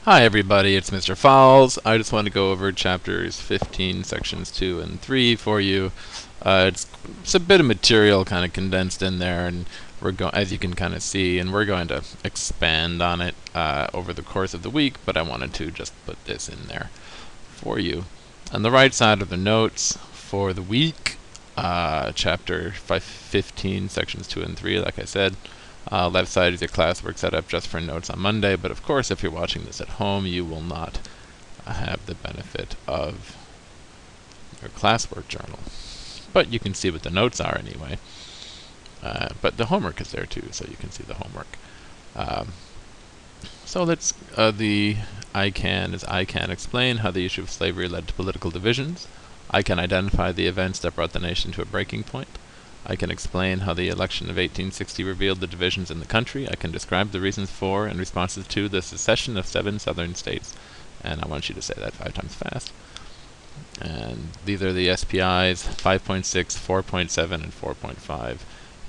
Hi everybody, it's Mr. Fowles. I just want to go over chapters 15, sections 2 and 3 for you. It's a bit of material kind of condensed in there, and we're going, as you can kind of see, and we're going to expand on it over the course of the week, but I wanted to just put this in there for you. On the right side are the notes for the week, chapter 15, sections 2 and 3, like I said. Left side is your classwork setup just for notes on Monday, but of course if you're watching this at home you will not have the benefit of your classwork journal. But you can see what the notes are anyway. But the homework is there too, so you can see the homework. So let's, I can explain how the issue of slavery led to political divisions. I can identify the events that brought the nation to a breaking point. I can explain how the election of 1860 revealed the divisions in the country. I can describe the reasons for and responses to the secession of 7 southern states. And I want you to say that 5 times fast. And these are the SPIs, 5.6, 4.7, and 4.5.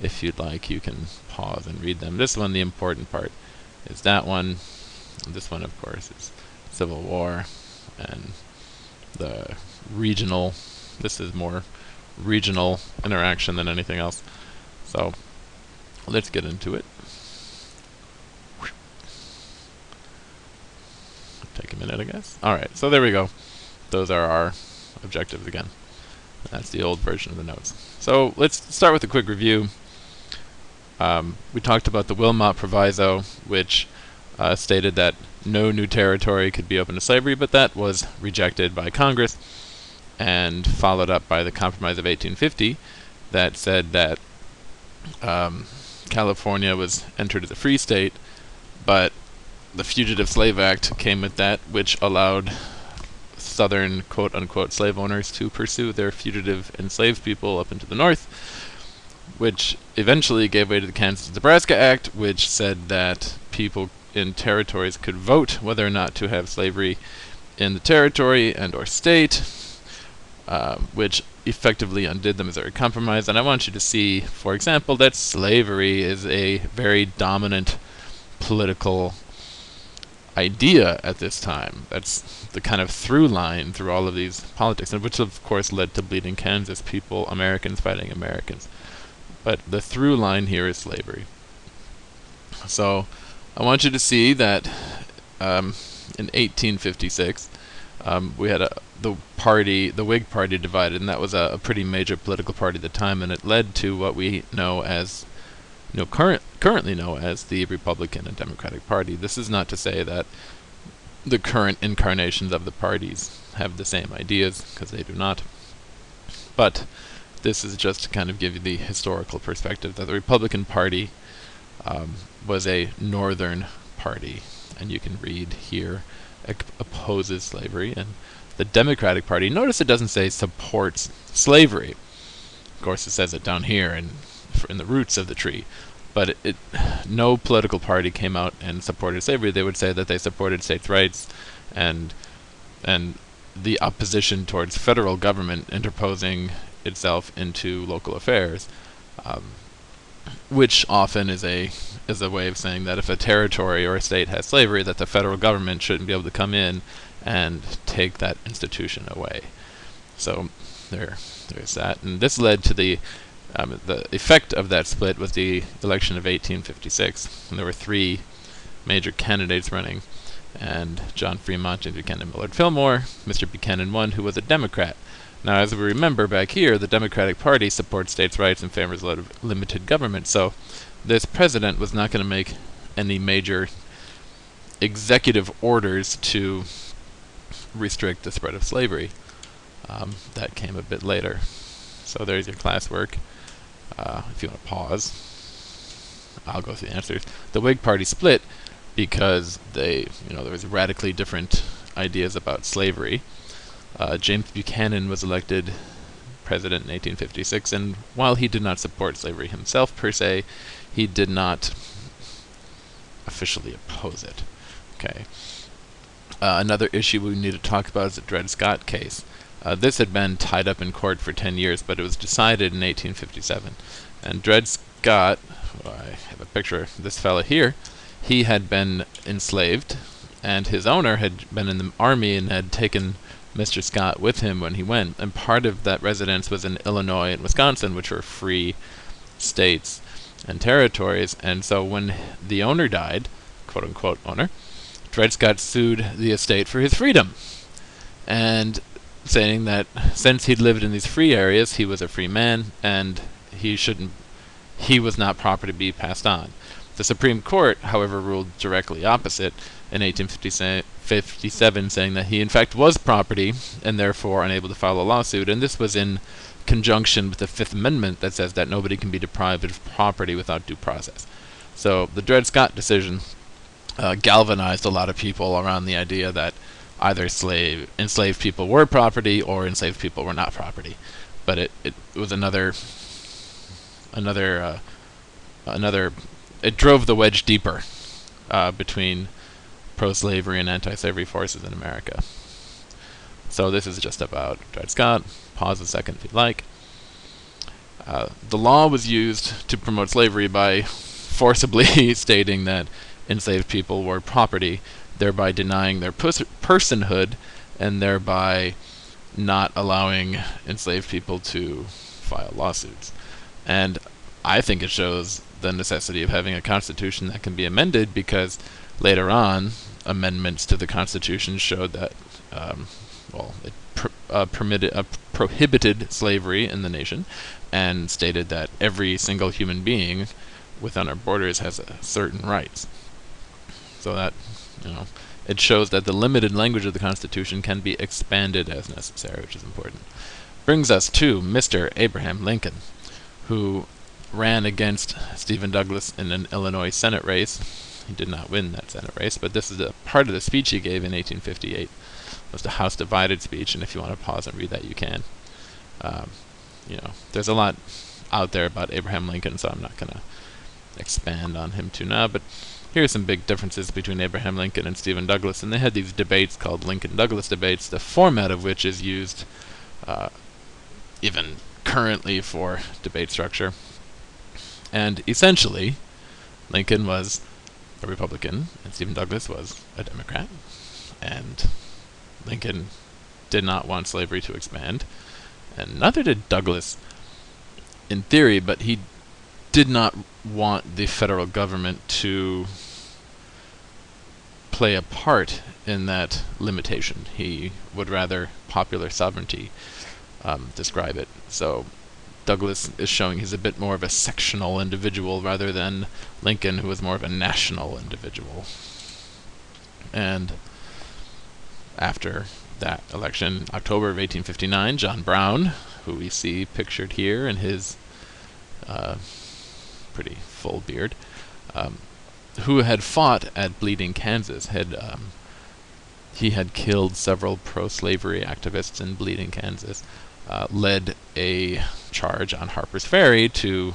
If you'd like, you can pause and read them. This one, the important part, is that one. And this one, of course, is Civil War. And the regional, this is more regional interaction than anything else. So let's get into it. Take a minute, I guess. Alright, so there we go. Those are our objectives again. That's the old version of the notes. So let's start with a quick review. We talked about the Wilmot Proviso, which stated that no new territory could be open to slavery, but that was rejected by Congress, and followed up by the Compromise of 1850 that said that California was entered as a free state, but the Fugitive Slave Act came with that, which allowed southern quote-unquote slave owners to pursue their fugitive enslaved people up into the north, which eventually gave way to the Kansas-Nebraska Act, which said that people in territories could vote whether or not to have slavery in the territory and or state, which effectively undid the Missouri Compromise. And I want you to see, for example, that slavery is a very dominant political idea at this time. That's the kind of through line through all of these politics, and which of course led to Bleeding Kansas, people, Americans fighting Americans. But the through line here is slavery. So I want you to see that in 1856 we had the Whig Party divided, and that was a pretty major political party at the time, and it led to what we know as, currently know as the Republican and Democratic Party. This is not to say that the current incarnations of the parties have the same ideas, because they do not. But this is just to kind of give you the historical perspective that the Republican Party was a northern party, and you can read here, opposes slavery, and the Democratic Party, notice it doesn't say supports slavery. Of course, it says it down here in the roots of the tree. But no political party came out and supported slavery. They would say that they supported states' rights and the opposition towards federal government interposing itself into local affairs, which often is a way of saying that if a territory or a state has slavery, that the federal government shouldn't be able to come in and take that institution away. So there's that, and this led to the effect of that split was the election of 1856, and there were 3 major candidates running, and John Fremont, James Buchanan, Millard Fillmore. Mr. Buchanan won, who was a Democrat. Now, as we remember back here, the Democratic Party supports states' rights and favors limited government, so this president was not going to make any major executive orders to restrict the spread of slavery. That came a bit later. So there's your classwork. If you want to pause, I'll go through the answers. The Whig Party split because there was radically different ideas about slavery. James Buchanan was elected president in 1856, and while he did not support slavery himself per se, he did not officially oppose it. Okay. Another issue we need to talk about is the Dred Scott case. This had been tied up in court for 10 years, but it was decided in 1857. And Dred Scott, I have a picture of this fella here, he had been enslaved and his owner had been in the army and had taken Mr. Scott with him when he went, and part of that residence was in Illinois and Wisconsin, which were free states and territories. And so when the owner died, quote-unquote owner, Dred Scott sued the estate for his freedom, and saying that since he'd lived in these free areas, he was a free man, and he was not property to be passed on. The Supreme Court, however, ruled directly opposite in 1857, saying that he in fact was property and therefore unable to file a lawsuit, and this was in conjunction with the Fifth Amendment that says that nobody can be deprived of property without due process. So the Dred Scott decision galvanized a lot of people around the idea that either enslaved people were property or enslaved people were not property. But it was it drove the wedge deeper between pro-slavery and anti-slavery forces in America. So this is just about Dred Scott. Pause a second if you'd like. The law was used to promote slavery by forcibly stating that enslaved people were property, thereby denying their personhood, and thereby not allowing enslaved people to file lawsuits. And I think it shows the necessity of having a constitution that can be amended, because later on, amendments to the Constitution showed that, it prohibited slavery in the nation, and stated that every single human being within our borders has certain rights. So that, it shows that the limited language of the Constitution can be expanded as necessary, which is important. Brings us to Mr. Abraham Lincoln, who ran against Stephen Douglas in an Illinois Senate race. He did not win that Senate race, but this is a part of the speech he gave in 1858. It was the House Divided speech, and if you want to pause and read that, you can. There's a lot out there about Abraham Lincoln, so I'm not going to expand on him too now, but here are some big differences between Abraham Lincoln and Stephen Douglas, and they had these debates called Lincoln-Douglas debates, the format of which is used even currently for debate structure. And essentially, Lincoln was a Republican, and Stephen Douglas was a Democrat, and Lincoln did not want slavery to expand, and neither did Douglas in theory, but he did not want the federal government to play a part in that limitation. He would rather popular sovereignty describe it. So Douglas is showing he's a bit more of a sectional individual rather than Lincoln, who was more of a national individual. And after that election, October of 1859, John Brown, who we see pictured here in his pretty full beard, who had fought at Bleeding, Kansas, he had killed several pro-slavery activists in Bleeding, Kansas, led a charge on Harper's Ferry to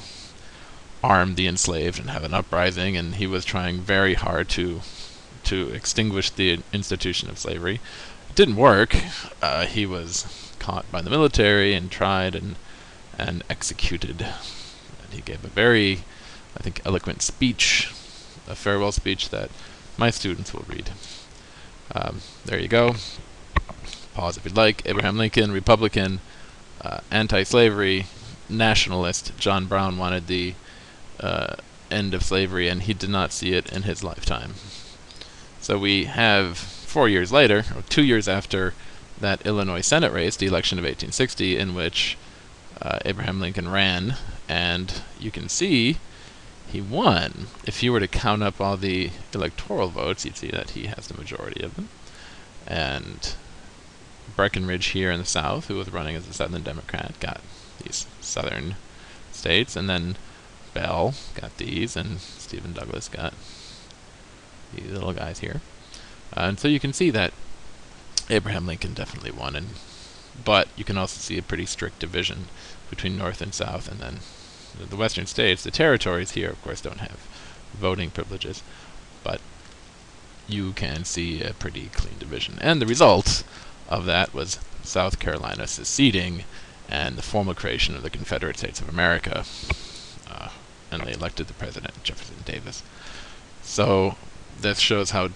arm the enslaved and have an uprising, and he was trying very hard to extinguish the institution of slavery. It didn't work. He was caught by the military and tried and executed. And he gave a very, I think, eloquent speech, a farewell speech that my students will read. There you go. Pause if you'd like. Abraham Lincoln, Republican, anti-slavery, nationalist. John Brown wanted the end of slavery, and he did not see it in his lifetime. So we have 4 years later, or 2 years after that Illinois Senate race, the election of 1860, in which Abraham Lincoln ran, and you can see he won. If you were to count up all the electoral votes, you'd see that he has the majority of them. And Breckinridge here in the South, who was running as a Southern Democrat, got these southern states, and then Bell got these, and Stephen Douglas got these little guys here. And so you can see that Abraham Lincoln definitely won, but you can also see a pretty strict division between North and South, and then the western states, the territories here, of course, don't have voting privileges, but you can see a pretty clean division. And the result of that was South Carolina seceding and the formal creation of the Confederate States of America, and they elected the president, Jefferson Davis. So this shows how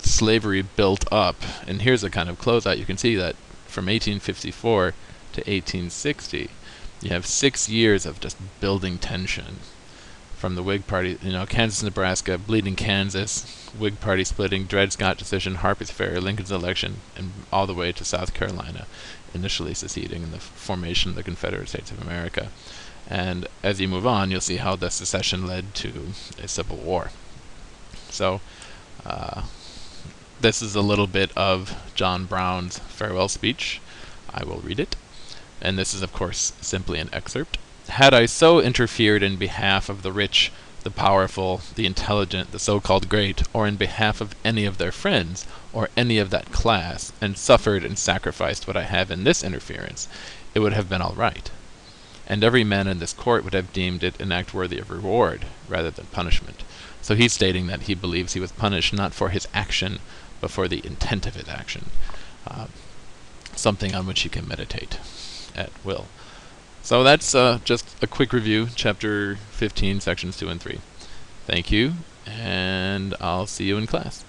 slavery built up. And here's a kind of closeout. You can see that from 1854 to 1860, you have 6 years of just building tension from the Whig Party. Kansas, Nebraska, bleeding Kansas, Whig Party splitting, Dred Scott decision, Harper's Ferry, Lincoln's election, and all the way to South Carolina, initially seceding in the formation of the Confederate States of America. And as you move on, you'll see how the secession led to a civil war. So this is a little bit of John Brown's farewell speech. I will read it. And this is, of course, simply an excerpt. Had I so interfered in behalf of the rich, the powerful, the intelligent, the so-called great, or in behalf of any of their friends, or any of that class, and suffered and sacrificed what I have in this interference, it would have been all right. And every man in this court would have deemed it an act worthy of reward, rather than punishment. So he's stating that he believes he was punished not for his action, but for the intent of his action. Something on which he can meditate at will. So that's just a quick review, chapter 15, sections 2 and 3. Thank you, and I'll see you in class.